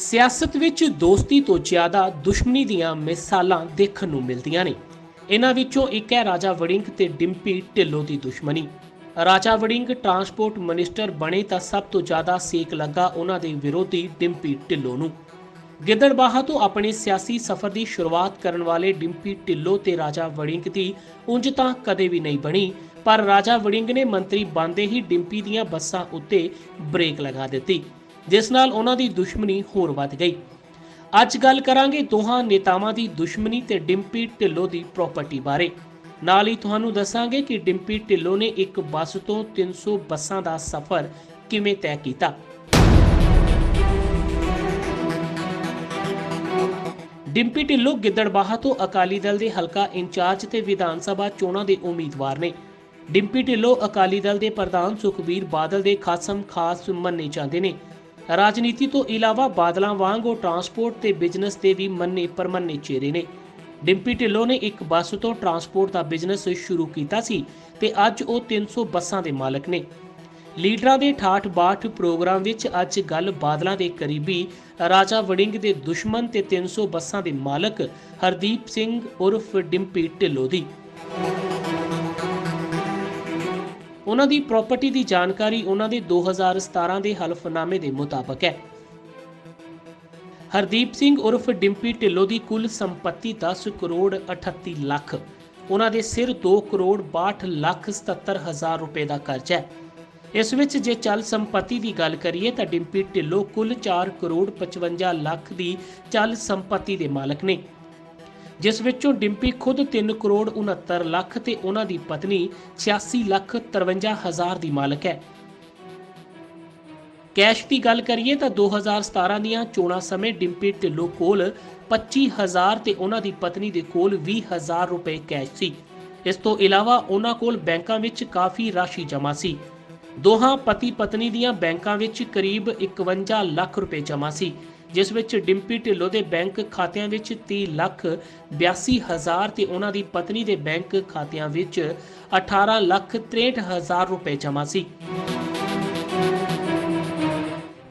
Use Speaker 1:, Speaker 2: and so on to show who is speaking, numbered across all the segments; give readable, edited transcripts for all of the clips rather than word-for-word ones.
Speaker 1: ਸਿਆਸਤ ਵਿੱਚ ਦੋਸਤੀ ਤੋਂ ਜ਼ਿਆਦਾ ਦੁਸ਼ਮਣੀ ਦੀਆਂ ਮਿਸਾਲਾਂ ਦੇਖਣ ਨੂੰ ਮਿਲਦੀਆਂ ਨੇ। ਇਹਨਾਂ ਵਿੱਚੋਂ ਇੱਕ ਹੈ ਰਾਜਾ ਵੜਿੰਗ ਤੇ ਡਿੰਪੀ ਢਿੱਲੋਂ ਦੀ ਦੁਸ਼ਮਣੀ। ਰਾਜਾ ਵੜਿੰਗ ਟਰਾਂਸਪੋਰਟ ਮਿਨਿਸਟਰ ਬਣੇ ਤਾਂ ਸਭ ਤੋਂ ਜ਼ਿਆਦਾ ਸੇਕ ਲੱਗਾ ਉਹਨਾਂ ਦੇ ਵਿਰੋਧੀ ਡਿੰਪੀ ਢਿੱਲੋਂ ਨੂੰ। ਗਿੱਦੜਬਾਹਾ ਤੋਂ ਆਪਣੇ ਸਿਆਸੀ ਸਫ਼ਰ ਦੀ ਸ਼ੁਰੂਆਤ ਕਰਨ ਵਾਲੇ ਡਿੰਪੀ ਢਿੱਲੋਂ ਤੇ ਰਾਜਾ ਵੜਿੰਗ ਦੀ ਉਂਝ ਤਾਂ ਕਦੇ ਵੀ ਨਹੀਂ ਬਣੀ, ਪਰ ਰਾਜਾ ਵੜਿੰਗ ਨੇ ਮੰਤਰੀ ਬਣਦੇ ਹੀ ਡਿੰਪੀ ਦੀਆਂ ਬੱਸਾਂ ਉੱਤੇ ਬ੍ਰੇਕ ਲਗਾ ਦਿੱਤੀ, ਜਿਸ ਨਾਲ ਉਹਨਾਂ ਦੀ ਦੁਸ਼ਮਣੀ ਹੋਰ ਵੱਧ ਗਈ। ਅੱਜ ਗੱਲ ਕਰਾਂਗੇ ਦੋਹਾਂ ਨੇਤਾਵਾਂ ਦੀ ਦੁਸ਼ਮਣੀ ਤੇ ਡਿੰਪੀ ਢਿੱਲੋਂ ਦੀ ਪ੍ਰਾਪਰਟੀ ਬਾਰੇ। ਨਾਲ ਹੀ ਤੁਹਾਨੂੰ ਦੱਸਾਂਗੇ ਕਿ ਡਿੰਪੀ ਢਿੱਲੋਂ ਨੇ ਇੱਕ ਬੱਸ ਤੋਂ 300 ਬੱਸਾਂ ਦਾ ਸਫ਼ਰ ਕਿਵੇਂ ਤੈਅ ਕੀਤਾ। ਡਿੰਪੀ ਢਿੱਲੋਂ ਗਿੱਦੜਬਾਹਾ ਤੋਂ ਅਕਾਲੀ ਦਲ ਦੇ ਹਲਕਾ ਇੰਚਾਰਜ ਤੇ ਵਿਧਾਨ ਸਭਾ ਚੋਣਾਂ ਦੇ ਉਮੀਦਵਾਰ ਨੇ। ਡਿੰਪੀ ਢਿੱਲੋਂ ਅਕਾਲੀ ਦਲ ਦੇ ਪ੍ਰਧਾਨ ਸੁਖਬੀਰ ਬਾਦਲ ਦੇ ਖਾਸ ਮੰਨੇ ਜਾਂਦੇ ਨੇ। ਰਾਜਨੀਤੀ ਤੋਂ ਇਲਾਵਾ ਬਾਦਲਾਂ ਵਾਂਗ ਉਹ ਟਰਾਂਸਪੋਰਟ ਤੇ ਬਿਜ਼ਨਸ ਦੇ ਵੀ ਮੰਨੇ ਪਰਮੰਨੇ ਚਿਹਰੇ ਨੇ। ਡਿੰਪੀ ਢਿੱਲੋਂ ਨੇ ਇੱਕ ਬੱਸ ਤੋਂ ਟਰਾਂਸਪੋਰਟ ਦਾ ਬਿਜ਼ਨਸ ਸ਼ੁਰੂ ਕੀਤਾ ਸੀ ਤੇ ਅੱਜ ਉਹ 300 ਬੱਸਾਂ ਦੇ ਮਾਲਕ ਨੇ। ਲੀਡਰਾਂ ਦੇ ਠਾਠ-ਬਾਠ ਪ੍ਰੋਗਰਾਮ ਵਿੱਚ ਅੱਜ ਗੱਲ ਬਾਦਲਾਂ ਦੇ ਕਰੀਬੀ ਰਾਜਾ ਵੜਿੰਗ ਦੇ ਦੁਸ਼ਮਣ ਤੇ 300 ਬੱਸਾਂ ਦੇ ਮਾਲਕ ਹਰਦੀਪ ਸਿੰਘ ਉਰਫ ਡਿੰਪੀ ਢਿੱਲੋਂ ਦੀ। ਉਹਨਾਂ ਦੀ ਪ੍ਰਾਪਰਟੀ ਦੀ ਜਾਣਕਾਰੀ ਉਹਨਾਂ ਦੇ 2017 ਦੇ ਹਲਫਨਾਮੇ ਦੇ ਮੁਤਾਬਕ ਹੈ। ਹਰਦੀਪ ਸਿੰਘ ਉਰਫ ਡਿੰਪੀ ਢਿੱਲੋਂ ਦੀ ਕੁੱਲ ਸੰਪत्ति 10 ਕਰੋੜ 38 ਲੱਖ। ਉਹਨਾਂ ਦੇ ਸਿਰ 2 ਕਰੋੜ 62 ਲੱਖ 77 ਹਜ਼ਾਰ ਰੁਪਏ ਦਾ ਕਰਜ਼ਾ ਹੈ। ਇਸ ਵਿੱਚ ਜੇ ਚੱਲ ਸੰਪत्ति ਦੀ ਗੱਲ ਕਰੀਏ ਤਾਂ ਡਿੰਪੀ ਢਿੱਲੋਂ ਕੁੱਲ 4 ਕਰੋੜ 55 ਲੱਖ ਦੀ ਚੱਲ ਸੰਪत्ति ਦੇ ਮਾਲਕ ਨੇ, ਜਿਸ ਵਿੱਚੋਂ ਡਿੰਪੀ ਖੁਦ 3 ਕਰੋੜ 69 ਲੱਖ ਤੇ ਉਹਨਾਂ ਦੀ ਪਤਨੀ 86 ਲੱਖ 53 ਹਜ਼ਾਰ ਦੀ ਮਾਲਕ ਹੈ। ਕੈਸ਼ ਦੀ ਗੱਲ ਕਰੀਏ ਤਾਂ 2017 ਦੀਆਂ ਚੋਣਾਂ ਸਮੇਂ ਡਿੰਪੀ ਢਿੱਲੋਂ ਕੋਲ 25,000 ਤੇ ਉਹਨਾਂ ਦੀ ਪਤਨੀ ਦੇ ਕੋਲ 20,000 ਰੁਪਏ ਕੈਸ਼ ਸੀ। ਇਸ ਤੋਂ ਇਲਾਵਾ ਉਹਨਾਂ ਕੋਲ ਬੈਂਕਾਂ ਵਿੱਚ ਕਾਫੀ ਰਾਸ਼ੀ ਜਮ੍ਹਾਂ ਸੀ। ਦੋਹਾਂ ਪਤੀ ਪਤਨੀ ਦੀਆਂ ਬੈਂਕਾਂ ਵਿੱਚ ਕਰੀਬ 51 ਲੱਖ ਰੁਪਏ ਜਮ੍ਹਾਂ ਸੀ, ਜਿਸ ਵਿੱਚ ਡਿੰਪੀ ਢਿੱਲੋਂ ਦੇ ਬੈਂਕ ਖਾਤਿਆਂ ਵਿੱਚ 30 ਲੱਖ 82 ਹਜ਼ਾਰ ਤੇ ਉਹਨਾਂ ਦੀ ਪਤਨੀ ਦੇ ਬੈਂਕ ਖਾਤਿਆਂ ਵਿੱਚ 18 ਲੱਖ 63 ਹਜ਼ਾਰ ਰੁਪਏ ਜਮ੍ਹਾਂ ਸੀ।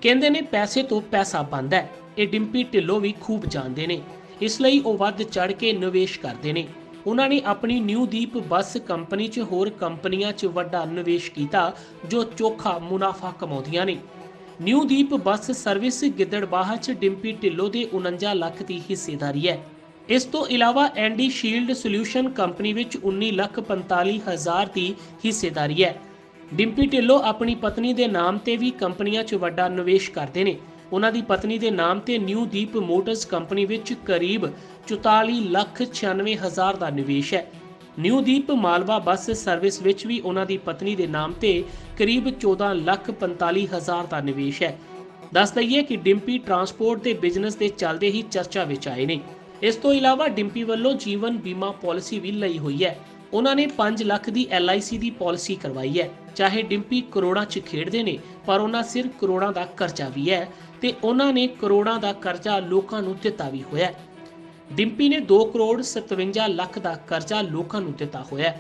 Speaker 1: ਕਹਿੰਦੇ ਨੇ ਪੈਸੇ ਤੋਂ ਪੈਸਾ ਬਣਦਾ ਹੈ। ਇਹ ਡਿੰਪੀ ਢਿੱਲੋਂ ਵੀ ਖੂਬ ਜਾਣਦੇ ਨੇ, ਇਸ ਲਈ ਉਹ ਵੱਧ ਚੜ ਕੇ ਨਿਵੇਸ਼ ਕਰਦੇ ਨੇ। ਉਹਨਾਂ ਨੇ ਆਪਣੀ ਨਿਊਦੀਪ ਬੱਸ ਕੰਪਨੀ 'ਚ ਹੋਰ ਕੰਪਨੀਆਂ 'ਚ ਵੱਡਾ ਨਿਵੇਸ਼ ਕੀਤਾ ਜੋ ਚੋਖਾ ਮੁਨਾਫਾ ਕਮਾਉਂਦੀਆਂ ਨੇ। ਨਿਊਦੀਪ ਬੱਸ ਸਰਵਿਸ ਗਿੱਦੜਬਾਹਾ 'ਚ ਡਿੰਪੀ ਢਿੱਲੋਂ ਦੇ 49 ਲੱਖ ਦੀ ਹਿੱਸੇਦਾਰੀ ਹੈ। ਇਸ ਤੋਂ ਇਲਾਵਾ ਐਂਡੀ ਸ਼ੀਲਡ ਸੋਲਿਊਸ਼ਨ ਕੰਪਨੀ ਵਿੱਚ 19 ਲੱਖ 45 ਹਜ਼ਾਰ ਦੀ ਹਿੱਸੇਦਾਰੀ ਹੈ। ਡਿੰਪੀ ਢਿੱਲੋਂ ਆਪਣੀ ਪਤਨੀ ਦੇ ਨਾਮ ਤੇ ਵੀ ਕੰਪਨੀਆਂ 'ਚ ਵੱਡਾ ਨਿਵੇਸ਼ ਕਰਦੇ ਨੇ। ਉਹਨਾਂ ਦੀ ਪਤਨੀ ਦੇ ਨਾਮ ਤੇ ਨਿਊਦੀਪ ਮੋਟਰਸ ਕੰਪਨੀ ਵਿੱਚ ਕਰੀਬ 44 ਲੱਖ 96 ਹਜ਼ਾਰ ਦਾ ਨਿਵੇਸ਼ ਹੈ। ਨਿਊਦੀਪ ਮਾਲਵਾ ਬੱਸ ਸਰਵਿਸ ਵਿੱਚ ਵੀ ਉਹਨਾਂ ਦੀ ਪਤਨੀ ਦੇ ਨਾਮ ਤੇ ਕਰੀਬ 14 ਲੱਖ 45 ਹਜ਼ਾਰ ਦਾ ਨਿਵੇਸ਼ ਹੈ। ਦੱਸ ਦਈਏ ਕਿ ਡਿੰਪੀ ਟਰਾਂਸਪੋਰਟ ਦੇ ਬਿਜ਼ਨਸ ਦੇ ਚੱਲਦੇ ਹੀ ਚਰਚਾ ਵਿੱਚ ਆਏ ਨੇ। ਇਸ ਤੋਂ ਇਲਾਵਾ ਡਿੰਪੀ ਵੱਲੋਂ ਜੀਵਨ ਬੀਮਾ ਪਾਲਿਸੀ ਵੀ ਲਈ ਹੋਈ ਹੈ। ਉਹਨਾਂ ਨੇ 5 ਲੱਖ ਦੀ LIC ਦੀ ਪਾਲਿਸੀ ਕਰਵਾਈ ਹੈ। ਚਾਹੇ ਡਿੰਪੀ ਕਰੋੜਾਂ 'ਚ ਖੇਡਦੇ ਨੇ, ਪਰ ਉਹਨਾਂ ਸਿਰ ਕਰੋੜਾਂ ਦਾ ਕਰਜ਼ਾ ਵੀ ਹੈ ਤੇ ਉਹਨਾਂ ਨੇ ਕਰੋੜਾਂ ਦਾ ਕਰਜ਼ਾ ਲੋਕਾਂ ਨੂੰ ਦਿੱਤਾ ਵੀ ਹੋਇਆ ਹੈ। ਡਿੰਪੀ ਨੇ 2 ਕਰੋੜ 57 ਲੱਖ ਦਾ ਕਰਜ਼ਾ ਲੋਕਾਂ ਨੂੰ ਦਿੱਤਾ ਹੋਇਆ ਹੈ।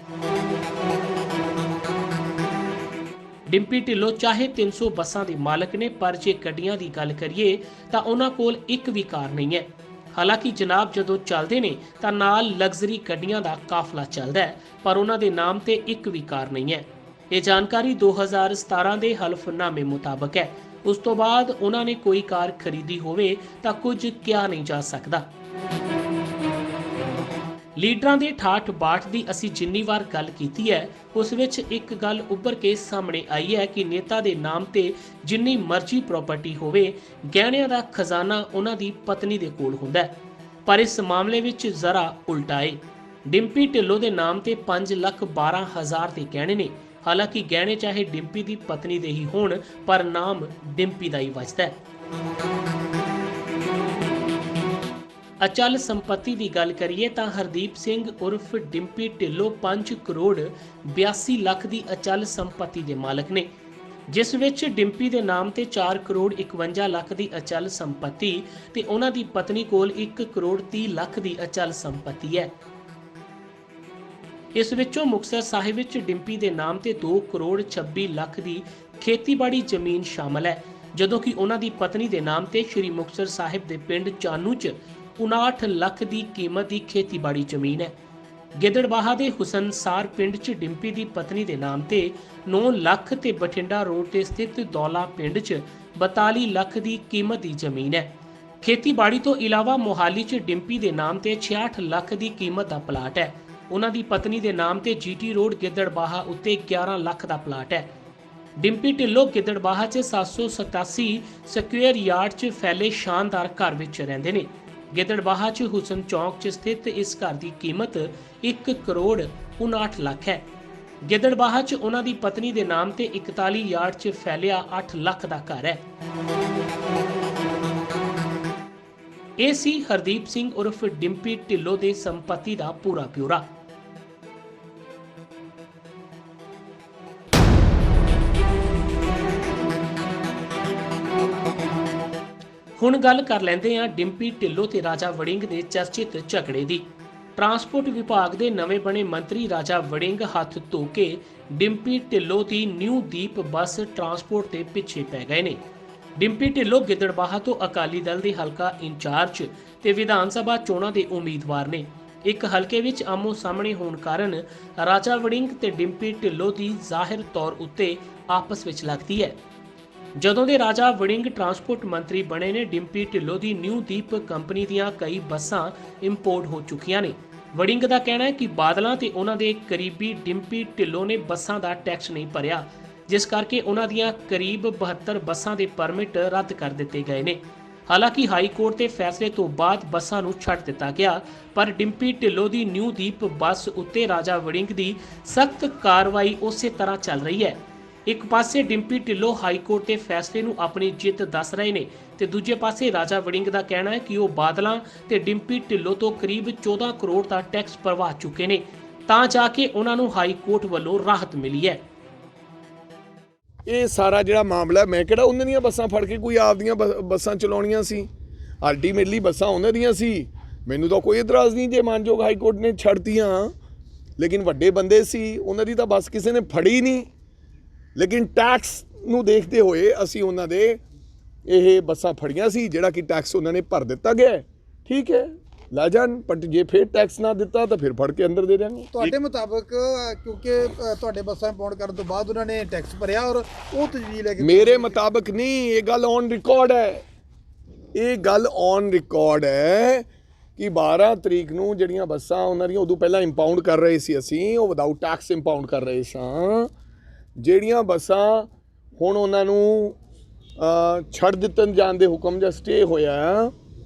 Speaker 1: ਡਿੰਪੀ ਢਿੱਲੋਂ ਚਾਹੇ 300 ਬੱਸਾਂ ਦੇ ਮਾਲਕ ਨੇ, ਪਰ ਜੇ ਗੱਡੀਆਂ ਦੀ ਗੱਲ ਕਰੀਏ ਤਾਂ ਉਹਨਾਂ ਕੋਲ ਇੱਕ ਵੀ ਕਾਰ ਨਹੀਂ ਹੈ। ਹਾਲਾਂਕਿ ਜਨਾਬ ਜਦੋਂ ਚੱਲਦੇ ਨੇ ਤਾਂ ਨਾਲ ਲਗਜ਼ਰੀ ਗੱਡੀਆਂ ਦਾ ਕਾਫਲਾ ਚੱਲਦਾ ਹੈ, ਪਰ ਉਹਨਾਂ ਦੇ ਨਾਮ ਤੇ ਇੱਕ ਵੀ ਕਾਰ ਨਹੀਂ ਹੈ। ਇਹ ਜਾਣਕਾਰੀ 2017 ਦੇ ਹਲਫਨਾਮੇ ਮੁਤਾਬਕ ਹੈ। ਉਸ ਤੋਂ ਬਾਅਦ ਉਹਨਾਂ ਨੇ ਕੋਈ ਕਾਰ ਖਰੀਦੀ ਹੋਵੇ ਤਾਂ ਕੁਝ ਕਿਹਾ ਨਹੀਂ ਜਾ ਸਕਦਾ। ਲੀਡਰਾਂ ਦੇ ਠਾਠ ਬਾਠ ਦੀ ਅਸੀਂ ਜਿੰਨੀ ਵਾਰ ਗੱਲ ਕੀਤੀ ਹੈ, ਉਸ ਵਿੱਚ ਇੱਕ ਗੱਲ ਉੱਭਰ ਕੇ ਸਾਹਮਣੇ ਆਈ ਹੈ ਕਿ ਨੇਤਾ ਦੇ ਨਾਮ ਤੇ ਜਿੰਨੀ ਮਰਜ਼ੀ ਪ੍ਰਾਪਰਟੀ ਹੋਵੇ, ਗਹਿਣਿਆਂ ਦਾ ਖਜ਼ਾਨਾ ਉਹਨਾਂ ਦੀ ਪਤਨੀ ਦੇ ਕੋਲ ਹੁੰਦਾ ਹੈ। ਪਰ ਇਸ ਮਾਮਲੇ ਵਿੱਚ ਜ਼ਰਾ ਉਲਟਾ ਹੈ। ਡਿੰਪੀ ਢਿੱਲੋਂ ਦੇ ਨਾਮ ਤੇ 5 ਲੱਖ 12 ਹਜ਼ਾਰ ਦੇ ਗਹਿਣੇ ਨੇ। ਹਾਲਾਂਕਿ ਗਹਿਣੇ ਚਾਹੇ ਡਿੰਪੀ ਦੀ ਪਤਨੀ ਦੇ ਹੀ ਹੋਣ, ਪਰ ਨਾਮ ਡਿੰਪੀ ਦਾ ਹੀ ਵੱਜਦਾ ਹੈ। ਅਚਲ ਸੰਪत्ति ਦੀ ਗੱਲ ਕਰੀਏ ਤਾਂ ਹਰਦੀਪ ਸਿੰਘ ਉਰਫ ਡਿੰਪੀ ਢਿੱਲੋਂ 5 ਕਰੋੜ 82 ਲੱਖ ਦੀ ਅਚਲ ਸੰਪत्ति ਦੇ ਮਾਲਕ ਨੇ, ਜਿਸ ਵਿੱਚ ਡਿੰਪੀ ਦੇ ਨਾਮ ਤੇ 4 ਕਰੋੜ 51 ਲੱਖ ਦੀ ਅਚਲ ਸੰਪत्ति ਤੇ ਉਹਨਾਂ ਦੀ ਪਤਨੀ ਕੋਲ 1 ਕਰੋੜ 30 ਲੱਖ ਦੀ ਅਚਲ ਸੰਪत्ति ਹੈ। ਇਸ ਵਿੱਚੋਂ ਮੁਕਤਸਰ ਸਾਹਿਬ ਵਿੱਚ ਡਿੰਪੀ ਦੇ ਨਾਮ ਤੇ 2 ਕਰੋੜ 26 ਲੱਖ ਦੀ ਖੇਤੀਬਾੜੀ ਜ਼ਮੀਨ ਸ਼ਾਮਲ ਹੈ, ਜਦੋਂ ਕਿ ਉਹਨਾਂ ਦੀ ਪਤਨੀ ਦੇ ਨਾਮ ਤੇ ਸ਼੍ਰੀ ਮੁਕਤਸਰ ਸਾਹਿਬ ਦੇ ਪਿੰਡ ਚਾਨੂ 'ਚ 59 ਲੱਖ ਦੀ ਕੀਮਤ ਦੀ ਖੇਤੀਬਾੜੀ ਜ਼ਮੀਨ ਹੈ। ਗਿੱਦੜਬਾਹਾ ਦੇ ਹੁਸਨਸਾਰ ਪਿੰਡ 'ਚ ਡਿੰਪੀ ਦੀ ਪਤਨੀ ਦੇ ਨਾਮ ਤੇ 9 ਲੱਖ ਤੇ ਬਠਿੰਡਾ ਰੋਡ ਤੇ ਸਥਿਤ ਦੌਲਾ ਪਿੰਡ 'ਚ 42 ਲੱਖ ਦੀ ਕੀਮਤ ਦੀ ਜ਼ਮੀਨ ਹੈ। ਖੇਤੀਬਾੜੀ ਤੋਂ ਇਲਾਵਾ ਮੋਹਾਲੀ 'ਚ ਡਿੰਪੀ ਦੇ ਨਾਮ ਤੇ 66 ਲੱਖ ਦੀ ਕੀਮਤ ਦਾ ਪਲਾਟ ਹੈ। ਉਹਨਾਂ ਦੀ ਪਤਨੀ ਦੇ ਨਾਮ ਤੇ ਜੀਟੀ ਰੋਡ ਗਿੱਦੜਬਾਹਾ ਉੱਤੇ 11 ਲੱਖ ਦਾ ਪਲਾਟ ਹੈ। ਡਿੰਪੀ ਢਿੱਲੋਂ ਗਿੱਦੜਬਾਹਾ 'ਚ 787 ਸਕੁਅਰ ਯਾਰਡ 'ਚ ਫੈਲੇ ਸ਼ਾਨਦਾਰ ਘਰ ਵਿੱਚ ਰਹਿੰਦੇ ਨੇ। ਗਿੱਦੜਬਾਹਾ 'ਚ ਹੁਸਨ ਚੌਂਕ 'ਚ ਸਥਿਤ ਇਸ ਘਰ ਦੀ ਕੀਮਤ 1 ਕਰੋੜ 59 ਲੱਖ ਹੈ। ਗਿੱਦੜਬਾਹਾ 'ਚ ਉਹਨਾਂ ਦੀ ਪਤਨੀ ਦੇ ਨਾਮ ਤੇ 41 ਯਾਰਡ 'ਚ ਫੈਲਿਆ 8 ਲੱਖ ਦਾ ਘਰ ਹੈ। ਇਹ ਸੀ ਹਰਦੀਪ ਸਿੰਘ ਉਰਫ ਡਿੰਪੀ ਢਿੱਲੋਂ ਦੇ ਸੰਪत्ति ਦਾ ਪੂਰਾ ਬਿਊਰਾ। ਹੁਣ ਗੱਲ ਕਰ ਲੈਂਦੇ ਹਾਂ ਡਿੰਪੀ ਢਿੱਲੋਂ ਤੇ ਰਾਜਾ ਵੜਿੰਗ ਦੇ ਚਰਚਿਤ ਝਗੜੇ ਦੀ। ਟਰਾਂਸਪੋਰਟ ਵਿਭਾਗ ਦੇ ਨਵੇਂ ਬਣੇ ਮੰਤਰੀ ਰਾਜਾ ਵੜਿੰਗ ਹੱਥ ਧੋ ਕੇ ਡਿੰਪੀ ਢਿੱਲੋਂ ਦੀ ਨਿਊ ਦੀਪ ਬੱਸ ਟਰਾਂਸਪੋਰਟ ਦੇ ਪਿੱਛੇ ਪੈ ਗਏ ਨੇ। ਡਿੰਪੀ ਢਿੱਲੋਂ ਗਿੱਦੜਬਾਹਾ ਤੋਂ ਅਕਾਲੀ ਦਲ ਦੇ ਹਲਕਾ ਇੰਚਾਰਜ ਤੇ ਵਿਧਾਨ ਸਭਾ ਚੋਣਾਂ ਦੇ ਉਮੀਦਵਾਰ ਨੇ। ਇੱਕ ਹਲਕੇ ਵਿੱਚ ਆਮੋ ਸਾਹਮਣੇ ਹੋਣ ਕਾਰਨ ਰਾਜਾ ਵੜਿੰਗ ਤੇ ਡਿੰਪੀ ਢਿੱਲੋਂ ਦੀ ਜ਼ਾਹਿਰ ਤੌਰ ਉੱਤੇ ਆਪਸ ਵਿੱਚ ਲੱਗਦੀ ਹੈ। ਜਦੋਂ ਦੇ ਰਾਜਾ ਵੜਿੰਗ ਟਰਾਂਸਪੋਰਟ ਮੰਤਰੀ ਬਣੇ ਨੇ, ਡਿੰਪੀ ਢਿੱਲੋਂ ਦੀ ਨਿਊ ਦੀਪ ਕੰਪਨੀ ਦੀਆਂ ਕਈ ਬੱਸਾਂ ਇੰਪੋਰਟ ਹੋ ਚੁੱਕੀਆਂ ਨੇ। ਵੜਿੰਗ ਦਾ ਕਹਿਣਾ ਹੈ ਕਿ ਬਾਦਲਾਂ ਤੇ ਉਹਨਾਂ ਦੇ ਕਰੀਬੀ ਡਿੰਪੀ ਢਿੱਲੋਂ ਨੇ ਬੱਸਾਂ ਦਾ ਟੈਕਸ ਨਹੀਂ ਭਰਿਆ, ਜਿਸ ਕਰਕੇ ਉਹਨਾਂ ਦੀਆਂ ਕਰੀਬ 72 ਬੱਸਾਂ ਦੇ ਪਰਮਿਟ ਰੱਦ ਕਰ ਦਿੱਤੇ ਗਏ ਨੇ। ਹਾਲਾਂਕਿ ਹਾਈ ਕੋਰਟ ਦੇ ਫੈਸਲੇ ਤੋਂ ਬਾਅਦ ਬੱਸਾਂ ਨੂੰ ਛੱਡ ਦਿੱਤਾ ਗਿਆ, ਪਰ ਡਿੰਪੀ ਢਿੱਲੋਂ ਦੀ ਨਿਊ ਦੀਪ ਬੱਸ ਉੱਤੇ ਰਾਜਾ ਵੜਿੰਗ ਦੀ ਸਖਤ ਕਾਰਵਾਈ ਉਸੇ ਤਰ੍ਹਾਂ ਚੱਲ ਰਹੀ ਹੈ। ਇੱਕ ਪਾਸੇ ਡਿੰਪੀ ਢਿੱਲੋਂ ਹਾਈ ਕੋਰਟ ਦੇ ਫੈਸਲੇ ਨੂੰ ਆਪਣੀ ਜਿੱਤ ਦੱਸ ਰਹੇ ਨੇ ਤੇ ਦੂਜੇ ਪਾਸੇ ਰਾਜਾ ਵੜਿੰਗ ਦਾ ਕਹਿਣਾ ਹੈ ਕਿ ਉਹ ਬਾਦਲਾਂ ਤੇ ਡਿੰਪੀ ਢਿੱਲੋਂ ਤੋਂ ਕਰੀਬ 14 ਕਰੋੜ ਦਾ ਟੈਕਸ ਭਰਵਾ ਚੁੱਕੇ ਨੇ, ਤਾਂ ਜਾ ਕੇ ਉਹਨਾਂ ਨੂੰ ਹਾਈ ਕੋਰਟ ਵੱਲੋਂ ਰਾਹਤ ਮਿਲੀ ਹੈ।
Speaker 2: ਇਹ ਸਾਰਾ ਜਿਹੜਾ ਮਾਮਲਾ, ਮੈਂ ਕਿਹੜਾ ਉਹਨਾਂ ਦੀਆਂ ਬੱਸਾਂ ਫੜ ਕੇ ਕੋਈ ਆਪਦੀਆਂ ਬੱਸਾਂ ਚਲਾਉਣੀਆਂ ਸੀ। ਅਲਟੀਮੇਟਲੀ ਬੱਸਾਂ ਉਹਨਾਂ ਦੀਆਂ ਸੀ। ਮੈਨੂੰ ਤਾਂ ਕੋਈ ਇਤਰਾਜ਼ ਨਹੀਂ ਜੇ ਮਾਨਯੋਗ ਹਾਈ ਕੋਰਟ ਨੇ ਛੱਡਤੀਆਂ, ਲੇਕਿਨ ਵੱਡੇ ਬੰਦੇ ਸੀ, ਉਹਨਾਂ ਦੀ ਤਾਂ ਬੱਸ ਕਿਸੇ ਨੇ ਫੜੀ ਨਹੀਂ। ਲੇਕਿਨ ਟੈਕਸ ਨੂੰ ਦੇਖਦੇ ਹੋਏ ਅਸੀਂ ਉਹਨਾਂ ਦੇ ਇਹ ਬੱਸਾਂ ਫੜੀਆਂ ਸੀ, ਜਿਹੜਾ ਕਿ ਟੈਕਸ ਉਹਨਾਂ ਨੇ ਭਰ ਦਿੱਤਾ ਗਿਆ। ਠੀਕ ਹੈ, ਲੈ ਜਾਣ, ਬਟ ਜੇ ਫਿਰ ਟੈਕਸ ਨਾ ਦਿੱਤਾ ਤਾਂ ਫਿਰ ਫੜ ਕੇ ਅੰਦਰ ਦੇ ਦੇਣਗੇ।
Speaker 3: ਤੁਹਾਡੇ ਮੁਤਾਬਕ ਕਿਉਂਕਿ ਤੁਹਾਡੇ ਬੱਸਾਂ ਇੰਪਾਊਂਡ ਕਰਨ ਤੋਂ ਬਾਅਦ ਉਹਨਾਂ ਨੇ ਟੈਕਸ ਭਰਿਆ ਔਰ ਉਹ ਤਜਵੀਜ਼ ਲੈ ਕੇ,
Speaker 2: ਮੇਰੇ ਮੁਤਾਬਕ ਨਹੀਂ, ਇਹ ਗੱਲ ਔਨ ਰਿਕਾਰਡ ਹੈ। ਇਹ ਗੱਲ ਔਨ ਰਿਕਾਰਡ ਹੈ ਕਿ 12 ਤਰੀਕ ਨੂੰ ਜਿਹੜੀਆਂ ਬੱਸਾਂ ਉਹਨਾਂ ਦੀਆਂ ਉਦੋਂ ਪਹਿਲਾਂ ਇੰਪਾਊਂਡ ਕਰ ਰਹੇ ਸੀ ਅਸੀਂ, ਉਹ ਵਿਦਆਊਟ ਟੈਕਸ ਇੰਪਾਊਂਡ ਕਰ ਰਹੇ ਸਾਂ। ਜਿਹੜੀਆਂ ਬੱਸਾਂ ਹੁਣ ਉਹਨਾਂ ਨੂੰ ਛੱਡ ਦਿੱਤਨ ਜਾਣ ਦੇ ਹੁਕਮ ਜਾਂ ਸਟੇ ਹੋਇਆ,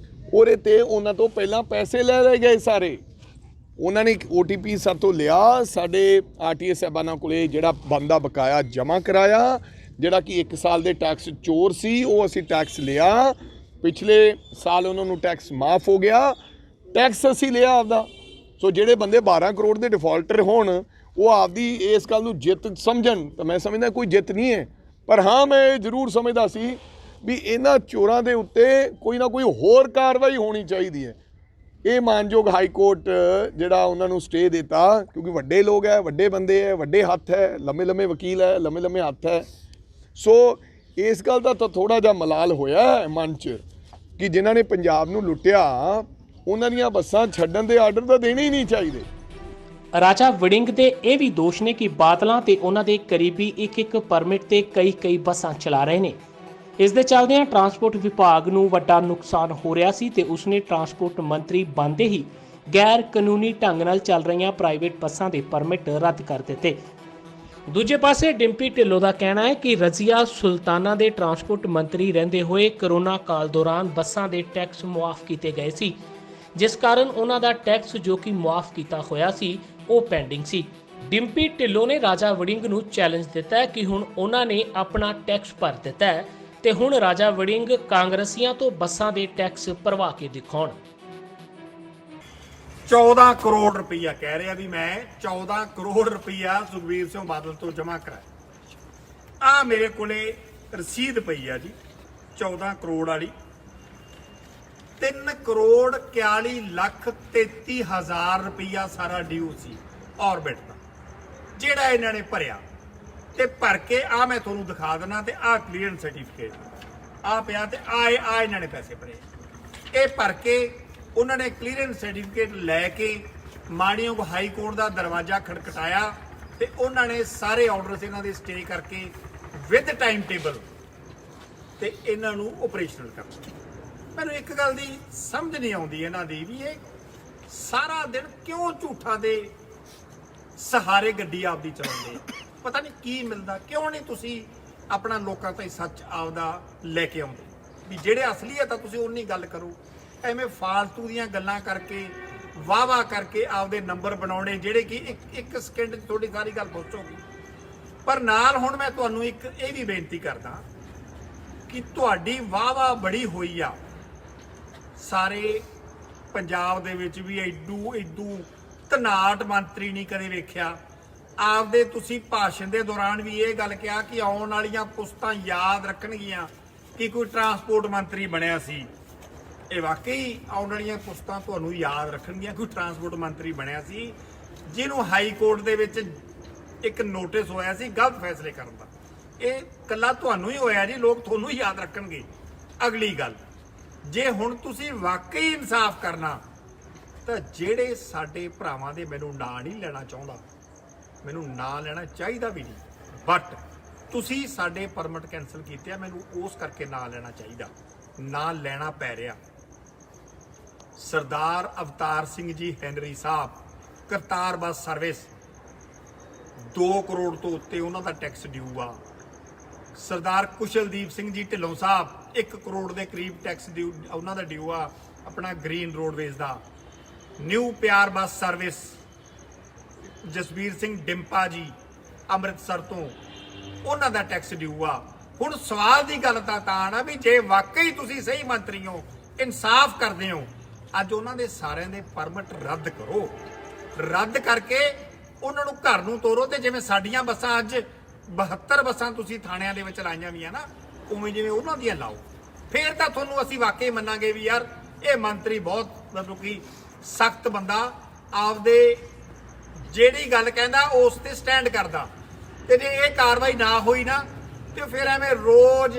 Speaker 2: ਉਹਦੇ ਤੇ ਉਹਨਾਂ ਤੋਂ ਪਹਿਲਾਂ ਪੈਸੇ ਲੈ ਲਏ ਗਏ ਸਾਰੇ। ਉਹਨਾਂ ਨੇ OTP ਸਾਤੋਂ ਲਿਆ, ਸਾਡੇ RTA ਸਾਹਿਬਾਨਾਂ ਕੋਲੇ ਜਿਹੜਾ ਬੰਦਾ ਬਕਾਇਆ ਜਮ੍ਹਾਂ ਕਰਾਇਆ, ਜਿਹੜਾ ਕਿ 1 ਸਾਲ ਦੇ ਟੈਕਸ ਚੋਰ ਸੀ, ਉਹ ਅਸੀਂ ਟੈਕਸ ਲਿਆ। ਪਿਛਲੇ ਸਾਲ ਉਹਨਾਂ ਨੂੰ ਟੈਕਸ ਮਾਫ ਹੋ ਗਿਆ, ਟੈਕਸ ਅਸੀਂ ਲਿਆ ਆਪਦਾ। ਸੋ ਜਿਹੜੇ ਬੰਦੇ 12 ਕਰੋੜ ਦੇ ਡਿਫਾਲਟਰ ਹੋਣ, ਉਹ ਆਪਦੀ ਇਸ ਗੱਲ ਨੂੰ ਜਿੱਤ ਸਮਝਣ, ਤਾਂ ਮੈਂ ਸਮਝਦਾ ਕੋਈ ਜਿੱਤ ਨਹੀਂ ਹੈ। ਪਰ ਹਾਂ, ਮੈਂ ਇਹ ਜ਼ਰੂਰ ਸਮਝਦਾ ਸੀ ਵੀ ਇਹਨਾਂ ਚੋਰਾਂ ਦੇ ਉੱਤੇ ਕੋਈ ਨਾ ਕੋਈ ਹੋਰ ਕਾਰਵਾਈ ਹੋਣੀ ਚਾਹੀਦੀ ਹੈ। ਇਹ ਮਾਨਯੋਗ ਹਾਈ ਕੋਰਟ ਜਿਹੜਾ ਉਹਨਾਂ ਨੂੰ ਸਟੇ ਦਿੱਤਾ, ਕਿਉਂਕਿ ਵੱਡੇ ਲੋਕ ਹੈ, ਵੱਡੇ ਬੰਦੇ ਹੈ, ਵੱਡੇ ਹੱਥ ਹੈ, ਲੰਮੇ ਲੰਮੇ ਵਕੀਲ ਹੈ, ਲੰਮੇ ਲੰਮੇ ਹੱਥ ਹੈ। ਸੋ ਇਸ ਗੱਲ ਦਾ ਤਾਂ ਥੋੜ੍ਹਾ ਜਿਹਾ ਮਲਾਲ ਹੋਇਆ ਹੈ ਮਨ 'ਚ ਕਿ ਜਿਨ੍ਹਾਂ ਨੇ ਪੰਜਾਬ ਨੂੰ ਲੁੱਟਿਆ, ਉਹਨਾਂ ਦੀਆਂ ਬੱਸਾਂ ਛੱਡਣ ਦੇ ਆਰਡਰ ਤਾਂ ਦੇਣੇ ਹੀ ਨਹੀਂ ਚਾਹੀਦੇ।
Speaker 1: ਰਾਜਾ ਵੜਿੰਗ ਦੇ ਇਹ ਵੀ ਦੋਸ਼ ਨੇ ਕਿ ਬਾਦਲਾਂ ਤੇ ਉਹਨਾਂ ਦੇ ਕਰੀਬੀ ਇੱਕ ਪਰਮਿਟ ਤੇ ਕਈ ਬੱਸਾਂ ਚਲਾ ਰਹੇ ਨੇ। ਇਸ ਦੇ ਚੱਲਦਿਆਂ ਟਰਾਂਸਪੋਰਟ ਵਿਭਾਗ ਨੂੰ ਵੱਡਾ ਨੁਕਸਾਨ ਹੋ ਰਿਹਾ ਸੀ ਤੇ ਉਸਨੇ ਟਰਾਂਸਪੋਰਟ ਮੰਤਰੀ ਬਣਦੇ ਹੀ ਗੈਰ ਕਾਨੂੰਨੀ ਢੰਗ ਨਾਲ ਚੱਲ ਰਹੀਆਂ ਪ੍ਰਾਈਵੇਟ ਬੱਸਾਂ ਦੇ ਪਰਮਿਟ ਰੱਦ ਕਰ ਦਿੱਤੇ। ਦੂਜੇ ਪਾਸੇ ਡਿੰਪੀ ਢਿੱਲੋਂ ਦਾ ਕਹਿਣਾ ਹੈ ਕਿ ਰਜ਼ੀਆ ਸੁਲਤਾਨਾ ਦੇ ਟਰਾਂਸਪੋਰਟ ਮੰਤਰੀ ਰਹਿੰਦੇ ਹੋਏ ਕਰੋਨਾ ਕਾਲ ਦੌਰਾਨ ਬੱਸਾਂ ਦੇ ਟੈਕਸ ਮੁਆਫ ਕੀਤੇ ਗਏ ਸੀ, ਜਿਸ ਕਾਰਨ ਉਹਨਾਂ ਦਾ ਟੈਕਸ ਜੋ ਕਿ ਮੁਆਫ ਕੀਤਾ ਹੋਇਆ ਸੀ ਉਹ ਪੈਂਡਿੰਗ ਸੀ। ਡਿੰਪੀ ਢਿੱਲੋਂ ਨੇ ਰਾਜਾ ਵੜਿੰਗ ਨੂੰ ਚੈਲੰਜ ਦਿੱਤਾ ਹੈ ਕਿ ਹੁਣ ਉਹਨਾਂ ਨੇ ਆਪਣਾ ਟੈਕਸ ਭਰ ਦਿੱਤਾ ਹੈ ਤੇ ਹੁਣ ਰਾਜਾ ਵੜਿੰਗ ਕਾਂਗਰਸੀਆਂ ਤੋਂ ਬੱਸਾਂ ਦੇ ਟੈਕਸ ਭਰਵਾ ਕੇ ਦਿਖਾਉਣ।
Speaker 4: 14 ਕਰੋੜ ਰੁਪਈਆ ਕਹਿ ਰਿਹਾ ਵੀ ਮੈਂ 14 ਕਰੋੜ ਰੁਪਈਆ ਸੁਖਬੀਰ ਸਿੰਘ ਬਾਦਲ ਤੋਂ ਜਮ੍ਹਾਂ ਕਰਾਇਆ। ਆ ਮੇਰੇ ਕੋਲੇ ਰਸੀਦ ਪਈ ਆ ਜੀ 14 ਕਰੋੜ ਵਾਲੀ। 3 ਕਰੋੜ 41 ਲੱਖ 33 ਹਜ਼ਾਰ ਰੁਪਈਆ ਸਾਰਾ ਡਿਊ ਸੀ ਆਰਬਿਟ ਦਾ, ਜਿਹੜਾ ਇਹਨਾਂ ਨੇ ਭਰਿਆ ਤੇ ਭਰ ਕੇ ਆ ਮੈਂ ਤੁਹਾਨੂੰ ਦਿਖਾ ਦੇਣਾ। ਤੇ ਆ ਕਲੀਅਰੈਂਸ ਸਰਟੀਫਿਕੇਟ ਆ ਪਿਆ ਤੇ ਆ ਇਹਨਾਂ ਨੇ ਪੈਸੇ ਭਰੇ। ਇਹ ਭਰ ਕੇ ਉਹਨਾਂ ਨੇ ਕਲੀਅਰੈਂਸ ਸਰਟੀਫਿਕੇਟ ਲੈ ਕੇ ਮਾਣਯੋਗ ਹਾਈ ਕੋਰਟ ਦਾ ਦਰਵਾਜ਼ਾ ਖੜਕਟਾਇਆ ਤੇ ਉਹਨਾਂ ਨੇ ਸਾਰੇ ਆਰਡਰਸ ਇਹਨਾਂ ਦੇ ਸਟੇ ਕਰਕੇ ਵਿਦ ਟਾਈਮ ਟੇਬਲ ਤੇ ਇਹਨਾਂ ਨੂੰ ਆਪਰੇਸ਼ਨਲ ਕਰਨਾ। ਮੈਨੂੰ ਇੱਕ ਗੱਲ ਦੀ ਸਮਝ ਨਹੀਂ ਆਉਂਦੀ ਇਹਨਾਂ ਦੀ ਵੀ ਇਹ ਸਾਰਾ ਦਿਨ ਕਿਉਂ ਝੂਠਾਂ ਦੇ ਸਹਾਰੇ ਗੱਡੀ ਆਪਦੀ ਚਲਾਉਂਦੇ ਆ। ਪਤਾ ਨਹੀਂ ਕੀ ਮਿਲਦਾ, ਕਿਉਂ ਨਹੀਂ ਤੁਸੀਂ ਆਪਣਾ ਲੋਕਾਂ ਤਾਈਂ ਸੱਚ ਆਪਦਾ ਲੈ ਕੇ ਆਉਂਦੇ ਵੀ ਜਿਹੜੇ ਅਸਲੀਅਤ ਆ ਤੁਸੀਂ ਉਨੀ ਗੱਲ ਕਰੋ। ਐਵੇਂ ਫਾਲਤੂ ਦੀਆਂ ਗੱਲਾਂ ਕਰਕੇ ਵਾਹ ਕਰਕੇ ਆਪਦੇ ਨੰਬਰ ਬਣਾਉਣੇ ਜਿਹੜੇ ਕਿ ਇੱਕ ਸਕਿੰਟ 'ਚ ਤੁਹਾਡੀ ਸਾਰੀ ਗੱਲ ਪਹੁੰਚੋਗੀ। ਪਰ ਨਾਲ ਹੁਣ ਮੈਂ ਤੁਹਾਨੂੰ ਇੱਕ ਇਹ ਵੀ ਬੇਨਤੀ ਕਰਦਾ ਕਿ ਤੁਹਾਡੀ ਵਾਹ ਬੜੀ ਹੋਈ ਆ ਸਾਰੇ ਪੰਜਾਬ ਦੇ ਵਿੱਚ ਵੀ ਐਡੂ ਧਨਾਟ ਮੰਤਰੀ ਨਹੀਂ ਕਦੇ ਵੇਖਿਆ। ਆਪਦੇ ਤੁਸੀਂ ਭਾਸ਼ਣ ਦੇ ਦੌਰਾਨ ਵੀ ਇਹ ਗੱਲ ਕਿਹਾ ਕਿ ਆਉਣ ਵਾਲੀਆਂ ਪੁਸਤਾਂ ਯਾਦ ਰੱਖਣਗੀਆਂ ਕਿ ਕੋਈ ਟਰਾਂਸਪੋਰਟ ਮੰਤਰੀ ਬਣਿਆ ਸੀ। ਇਹ ਵਾਕਈ ਆਉਣ ਵਾਲੀਆਂ ਪੁਸਤਾਂ ਤੁਹਾਨੂੰ ਯਾਦ ਰੱਖਣਗੀਆਂ ਕੋਈ ਟਰਾਂਸਪੋਰਟ ਮੰਤਰੀ ਬਣਿਆ ਸੀ ਜਿਹਨੂੰ ਹਾਈ ਕੋਰਟ ਦੇ ਵਿੱਚ ਇੱਕ ਨੋਟਿਸ ਹੋਇਆ ਸੀ ਗਲਤ ਫੈਸਲੇ ਕਰਨ ਦਾ। ਇਹ ਕੱਲਾ ਤੁਹਾਨੂੰ ਹੀ ਹੋਇਆ ਜੀ, ਲੋਕ ਤੁਹਾਨੂੰ ਹੀ ਯਾਦ ਰੱਖਣਗੇ। ਅਗਲੀ ਗੱਲ, ਜੇ ਹੁਣ ਤੁਸੀਂ ਵਾਕਈ ਇਨਸਾਫ ਕਰਨਾ ਤਾਂ ਜਿਹੜੇ ਸਾਡੇ ਭਰਾਵਾਂ ਦੇ ਮੈਨੂੰ ਨਾਂ ਨਹੀਂ ਲੈਣਾ ਚਾਹੁੰਦਾ, ਮੈਨੂੰ ਨਾਂ ਲੈਣਾ ਚਾਹੀਦਾ ਵੀ ਨਹੀਂ, ਬਟ ਤੁਸੀਂ ਸਾਡੇ ਪਰਮਿਟ ਕੈਂਸਲ ਕੀਤੇ ਆ, ਮੈਨੂੰ ਉਸ ਕਰਕੇ ਨਾਂ ਲੈਣਾ ਚਾਹੀਦਾ, ਨਾਂ ਲੈਣਾ ਪੈ ਰਿਹਾ। ਸਰਦਾਰ ਅਵਤਾਰ ਸਿੰਘ ਜੀ ਹੈਨਰੀ ਸਾਹਿਬ, ਕਰਤਾਰ ਬੱਸ ਸਰਵਿਸ 2 ਕਰੋੜ ਤੋਂ ਉੱਤੇ ਉਹਨਾਂ ਦਾ ਟੈਕਸ ਡਿਊ ਆ। ਸਰਦਾਰ ਕੁਸ਼ਲਦੀਪ ਸਿੰਘ ਜੀ ਢਿੱਲੋਂ ਸਾਹਿਬ 1 ਕਰੋੜ ਦੇ ਕਰੀਬ ਟੈਕਸ ਡਿਊ ਉਹਨਾਂ ਦਾ ਡਿਊ ਆ ਆਪਣਾ ਗ੍ਰੀਨ ਰੋਡਵੇਜ਼ ਦਾ। ਨਿਊ ਪਿਆਰ ਬੱਸ ਸਰਵਿਸ ਜਸਵੀਰ ਸਿੰਘ ਡਿੰਪਾ ਜੀ ਅੰਮ੍ਰਿਤਸਰ ਤੋਂ, ਉਹਨਾਂ ਦਾ ਟੈਕਸ ਡਿਊ ਆ। ਹੁਣ ਸਵਾਲ ਦੀ ਗੱਲ ਤਾਂ ਨਾ ਵੀ ਜੇ ਵਾਕਈ ਤੁਸੀਂ ਸਹੀ ਮੰਤਰੀ ਹੋ, ਇਨਸਾਫ ਕਰਦੇ ਹੋ, ਅੱਜ ਉਹਨਾਂ ਦੇ ਸਾਰਿਆਂ ਦੇ ਪਰਮਿਟ ਰੱਦ ਕਰੋ। ਰੱਦ ਕਰਕੇ ਉਹਨਾਂ ਨੂੰ ਘਰ ਨੂੰ ਤੋਰੋ। ਤੇ ਜਿਵੇਂ ਸਾਡੀਆਂ ਬੱਸਾਂ ਅੱਜ 72 ਬੱਸਾਂ ਤੁਸੀਂ ਥਾਣਿਆਂ ਦੇ ਵਿੱਚ ਲਾਈਆਂ ਵੀ ਆ ਨਾ, ਉਵੇਂ ਜਿਵੇਂ ਉਹਨਾਂ ਦੀਆਂ ਲਾਓ। ਫੇਰ ਤਾਂ ਤੁਹਾਨੂੰ ਅਸੀਂ ਵਾਕਈ ਮੰਨਾਂਗੇ ਵੀ ਯਾਰ ਇਹ ਮੰਤਰੀ ਬਹੁਤ ਮਤਲਬ ਕਿ ਸਖਤ ਬੰਦਾ, ਆਪਦੇ ਜਿਹੜੀ ਗੱਲ ਕਹਿੰਦਾ ਉਸ ਤੇ ਸਟੈਂਡ ਕਰਦਾ। ਤੇ ਜੇ ਇਹ ਕਾਰਵਾਈ ਨਾ ਹੋਈ ਨਾ ਤੇ ਫਿਰ ਐਵੇਂ ਰੋਜ਼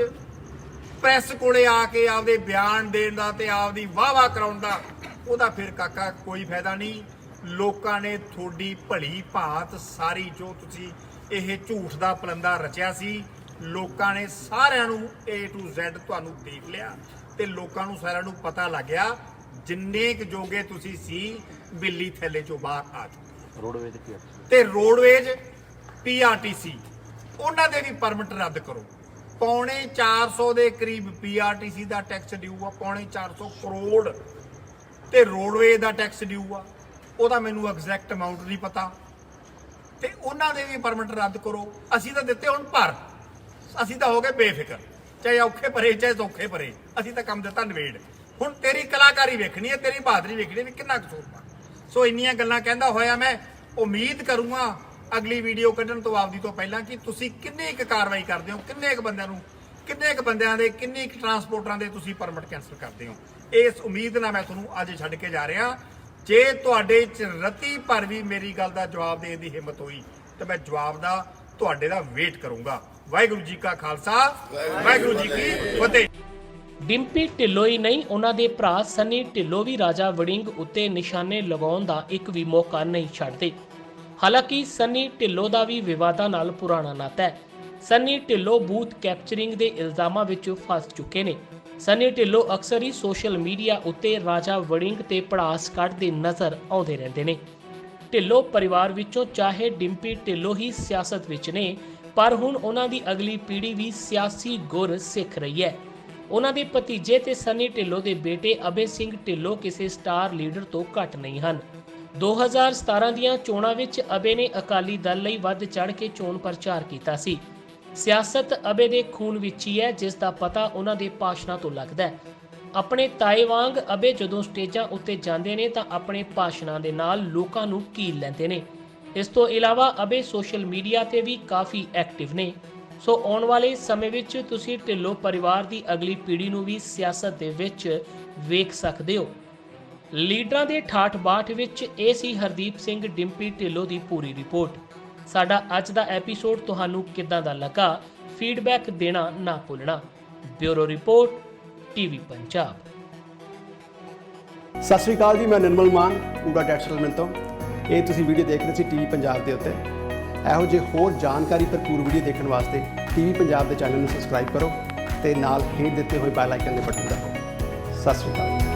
Speaker 4: ਪ੍ਰੈਸ ਕੋਲੇ ਆ ਕੇ ਆਪਦੇ ਬਿਆਨ ਦੇਣ ਦਾ ਤੇ ਆਪਦੀ ਵਾਹ ਕਰਾਉਣ ਦਾ, ਉਹਦਾ ਫਿਰ ਕਾਕਾ ਕੋਈ ਫਾਇਦਾ ਨਹੀਂ। ਲੋਕਾਂ ਨੇ ਤੁਹਾਡੀ ਭਲੀ ਭਾਂਤ ਸਾਰੀ ਜੋ ਤੁਸੀਂ ਇਹ ਝੂਠ ਦਾ ਪਲੰਦਾ ਰਚਿਆ ਸੀ, ਲੋਕਾਂ ਨੇ ਸਾਰਿਆਂ ਨੂੰ A to Z ਤੁਹਾਨੂੰ ਦੇਖ ਲਿਆ ਤੇ ਲੋਕਾਂ ਨੂੰ ਸਾਰਿਆਂ ਨੂੰ ਪਤਾ ਲੱਗ ਗਿਆ ਜਿੰਨੇ ਕੁ ਜੋਗੇ ਤੁਸੀਂ ਸੀ ਬਿੱਲੀ ਥੈਲੇ ਚੋਂ ਬਾਹਰ ਆ ਚੁੱਕੇ।
Speaker 5: ਰੋਡਵੇਜ਼
Speaker 4: ਤੇ ਰੋਡਵੇਜ਼ PRTC ਉਹਨਾਂ ਦੇ ਵੀ ਪਰਮਿਟ ਰੱਦ ਕਰੋ। ਪੌਣੇ 400 ਦੇ ਕਰੀਬ PRTC ਦਾ ਟੈਕਸ ਡਿਊ ਆ, ਪੌਣੇ 400 ਕਰੋੜ ਤੇ ਰੋਡਵੇਜ਼ ਦਾ ਟੈਕਸ ਡਿਊ ਆ। ਉਹਦਾ ਮੈਨੂੰ ਐਗਜ਼ੈਕਟ ਅਮਾਉਂਟ ਨਹੀਂ ਪਤਾ ਤੇ ਉਹਨਾਂ ਦੇ ਵੀ ਪਰਮਿਟ ਰੱਦ ਕਰੋ। ਅਸੀਂ ਤਾਂ ਦਿੱਤੇ ਹੁਣ ਭਰ, ਅਸੀਂ ਤਾਂ ਹੋ ਗਏ ਬੇਫਿਕਰ, ਚਾਹੇ ਔਖੇ ਭਰੇ ਚਾਹੇ ਸੌਖੇ ਭਰੇ, ਅਸੀਂ ਤਾਂ ਕੰਮ ਦਿੱਤਾ ਨਵੇੜ। ਹੁਣ ਤੇਰੀ ਕਲਾਕਾਰੀ ਵੇਖਣੀ ਹੈ, ਤੇਰੀ ਬਹਾਦਰੀ ਵੇਖਣੀ ਵੀ ਕਿੰਨਾ ਕਸੂਰ ਪਾ। ਸੋ ਇੰਨੀਆਂ ਗੱਲਾਂ ਕਹਿੰਦਾ ਹੋਇਆ ਮੈਂ ਉਮੀਦ ਕਰੂੰਗਾ ਅਗਲੀ ਵੀਡੀਓ ਕੱਢਣ ਤੋਂ ਆਪਦੀ ਤੋਂ ਪਹਿਲਾਂ ਕਿ ਤੁਸੀਂ ਕਿੰਨੀ ਕੁ ਕਾਰਵਾਈ ਕਰਦੇ ਹੋ, ਕਿੰਨੇ ਕੁ ਬੰਦਿਆਂ ਨੂੰ, ਕਿੰਨੇ ਕੁ ਬੰਦਿਆਂ ਦੇ, ਕਿੰਨੀ ਕੁ ਟਰਾਂਸਪੋਰਟਰਾਂ ਦੇ ਤੁਸੀਂ ਪਰਮਿਟ ਕੈਂਸਲ ਕਰਦੇ ਹੋ। ਇਸ ਉਮੀਦ ਨਾਲ ਮੈਂ ਤੁਹਾਨੂੰ ਅੱਜ ਛੱਡ ਕੇ ਜਾ ਰਿਹਾ। ਜੇ ਤੁਹਾਡੇ ਚ ਰਤੀ ਭਰ ਵੀ ਮੇਰੀ ਗੱਲ ਦਾ ਜਵਾਬ ਦੇਣ ਦੀ ਹਿੰਮਤ ਹੋਈ ਤਾਂ ਮੈਂ ਜਵਾਬ ਦਾ ਤੁਹਾਡੇ ਦਾ ਵੇਟ ਕਰੂੰਗਾ। ਵਾਹਿਗੁਰੂ ਜੀ ਕਾ ਖਾਲਸਾ, ਵਾਹਿਗੁਰੂ ਜੀ ਕੀ ਫਤਿਹ।
Speaker 1: ਡਿੰਪੀ ਢਿੱਲੋਂ ਹੀ ਨਹੀਂ, ਉਹਨਾਂ ਦੇ ਭਰਾ ਸਨੀ ਢਿੱਲੋਂ ਵੀ ਰਾਜਾ ਵੜਿੰਗ ਉੱਤੇ ਨਿਸ਼ਾਨੇ ਲਗਾਉਣ ਦਾ ਇੱਕ ਵੀ ਮੌਕਾ ਨਹੀਂ ਛੱਡਦੇ। ਹਾਲਾਂਕਿ ਸਨੀ ਢਿੱਲੋਂ ਦਾ ਵੀ ਵਿਵਾਦਾਂ ਨਾਲ ਪੁਰਾਣਾ ਨਾਤਾ ਹੈ। ਸਨੀ ਢਿੱਲੋਂ ਬੂਥ ਕੈਪਚਰਿੰਗ ਦੇ ਇਲਜ਼ਾਮਾਂ ਵਿੱਚ ਫਸ ਚੁੱਕੇ ਨੇ। ਸਨੀ ਢਿੱਲੋਂ ਅਕਸਰ ਹੀ ਸੋਸ਼ਲ ਮੀਡੀਆ ਉੱਤੇ ਰਾਜਾ ਵੜਿੰਗ ਤੇ ਪੜਾਸ ਕੱਢਦੇ ਨਜ਼ਰ ਆਉਂਦੇ ਰਹਿੰਦੇ ਨੇ। ਢਿੱਲੋਂ ਪਰਿਵਾਰ ਵਿੱਚੋਂ ਚਾਹੇ ਡਿੰਪੀ ਢਿੱਲੋਂ ਹੀ ਸਿਆਸਤ ਵਿੱਚ ਨੇ, ਪਰ ਹੁਣ ਉਹਨਾਂ ਦੀ ਅਗਲੀ ਪੀੜ੍ਹੀ ਵੀ ਸਿਆਸੀ ਗੁਰ ਸਿੱਖ ਰਹੀ ਹੈ। ਉਹਨਾਂ ਦੇ ਭਤੀਜੇ ਤੇ ਸਨੀ ਢਿੱਲੋਂ ਦੇ ਬੇਟੇ ਅਭੈ ਸਿੰਘ ਢਿੱਲੋਂ ਕਿਸੇ ਸਟਾਰ ਲੀਡਰ ਤੋਂ ਘੱਟ ਨਹੀਂ ਹਨ। 2017 ਦੀਆਂ ਚੋਣਾਂ ਵਿੱਚ ਅਭੈ ਨੇ ਅਕਾਲੀ ਦਲ ਲਈ ਵੱਧ ਚੜ੍ਹ ਕੇ ਚੋਣ ਪ੍ਰਚਾਰ ਕੀਤਾ ਸੀ। ਸਿਆਸਤ ਅਭੈ ਦੇ ਖੂਨ ਵਿੱਚ ਹੀ ਹੈ, ਜਿਸ ਦਾ ਪਤਾ ਉਹਨਾਂ ਦੇ ਭਾਸ਼ਣਾਂ ਤੋਂ ਲੱਗਦਾ ਹੈ। ਆਪਣੇ ਤਾਏ ਵਾਂਗ ਅਭੈ ਜਦੋਂ ਸਟੇਜਾਂ ਉੱਤੇ ਜਾਂਦੇ ਨੇ ਤਾਂ ਆਪਣੇ ਭਾਸ਼ਣਾਂ ਦੇ ਨਾਲ ਲੋਕਾਂ ਨੂੰ ਕੀਲ ਲੈਂਦੇ ਨੇ। ਇਸ ਤੋਂ ਇਲਾਵਾ ਅਭੈ ਸੋਸ਼ਲ ਮੀਡੀਆ ਤੇ ਵੀ ਕਾਫੀ ਐਕਟਿਵ ਨੇ। ਸੋ ਆਉਣ ਵਾਲੇ ਸਮੇਂ ਵਿੱਚ ਤੁਸੀਂ ਢਿੱਲੋਂ ਪਰਿਵਾਰ ਦੀ ਅਗਲੀ ਪੀੜ੍ਹੀ ਨੂੰ ਵੀ ਸਿਆਸਤ ਦੇ ਵਿੱਚ ਵੇਖ ਸਕਦੇ ਹੋ। ਲੀਡਰਾਂ ਦੇ ਠਾਠ ਬਾਠ ਵਿੱਚ ਇਹ ਸੀ ਹਰਦੀਪ ਸਿੰਘ ਡਿੰਪੀ ਢਿੱਲੋਂ ਦੀ ਪੂਰੀ ਰਿਪੋਰਟ। ਸਾਡਾ ਅੱਜ ਦਾ ਐਪੀਸੋਡ ਤੁਹਾਨੂੰ ਕਿੱਦਾਂ ਦਾ ਲੱਗਾ, ਫੀਡਬੈਕ ਦੇਣਾ ਨਾ ਭੁੱਲਣਾ। Bureau report TV Punjab.
Speaker 5: ਸਤਿ ਸ਼੍ਰੀ ਅਕਾਲ ਜੀ, ਮੈਂ ਨਿਰਮਲ ਮਾਨ ਊੜਾ ਟੈਕਸ ਸੈਟਲਮੈਂਟ ਤੋਂ। ਇਹ ਤੁਸੀਂ ਵੀਡੀਓ ਦੇਖ ਰਹੇ ਸੀ ਟੀਵੀ ਪੰਜਾਬ ਦੇ ਉੱਤੇ। ਇਹੋ ਜਿਹੇ ਹੋਰ ਜਾਣਕਾਰੀ ਭਰਪੂਰ ਵੀਡੀਓ ਦੇਖਣ ਵਾਸਤੇ ਟੀਵੀ ਪੰਜਾਬ ਦੇ ਚੈਨਲ ਨੂੰ ਸਬਸਕ੍ਰਾਈਬ ਕਰੋ ਤੇ ਨਾਲ ਹੇਠ ਦਿੱਤੇ ਹੋਏ ਬੈਲ ਆਈਕਨ ਦੇ ਬਟਨ ਦਬਾਓ। ਸਤਿ ਸ਼੍ਰੀ ਅਕਾਲ।